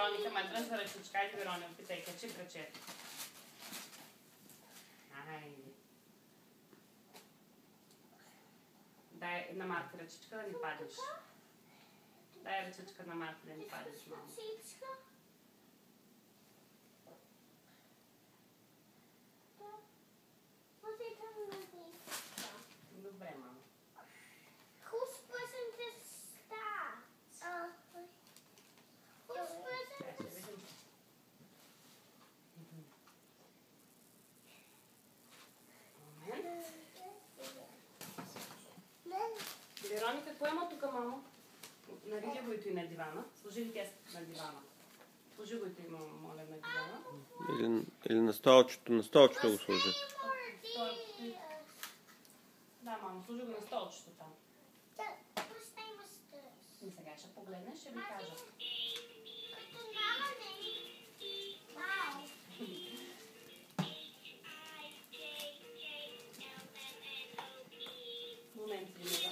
Вероника ме дръжда ръчичка. Айде, Верони, опитай, качи кръчето. Айде. Дай на Марта ръчичка да ни падиш. Дай ръчичка на Марта да ни падиш, мамо. Добре, мамо. Whose present is that? Whose present is that? Вероника, какво има тук, мамо? Нареди го и на дивана. Сложи ли тестото на дивана? Сложи го и моля, на дивана. Или на столчето. На столчето го сложи. Да, мамо, сложи го на столчето там. И сега ще погледнеш, ще ви кажа. Момент ли ми да?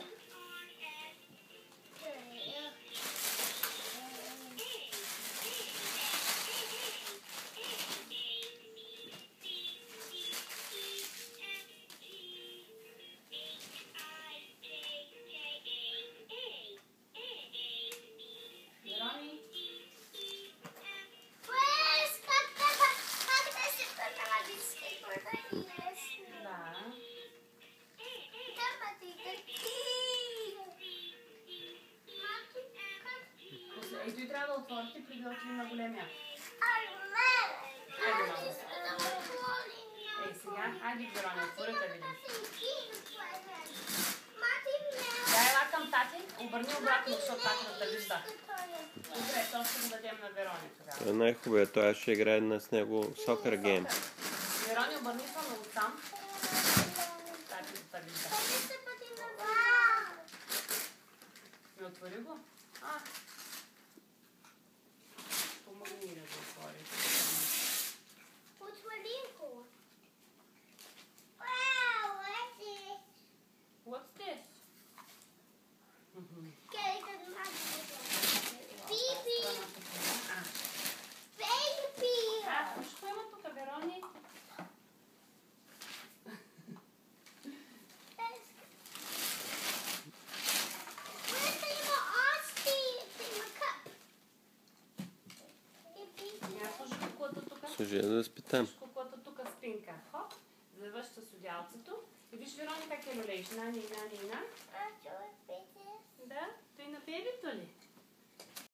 Ето и трябва да отворите преди да отидем на големия. Ей, сега, айде, Верони, отвори да видим. Дай ела към тати, обърни обратно, защото тати да вижда. Добре, то ще го дадем на Верони тогава. Това е най-хубаво, той ще играе с него сокър гейм. Верони, обърни се на отсам. Тати да вижда. Не отвори го? Помогни да го отвориш. Отвори го. Wow, what's this? What's this? Baby. Baby. Какво има тук, Верони? Служи да спитам. Куклата тук спинка. Хоп, завърш с одялцето. И виж, Верони, как е люлееш. Нани. Да? Той на бебето ли?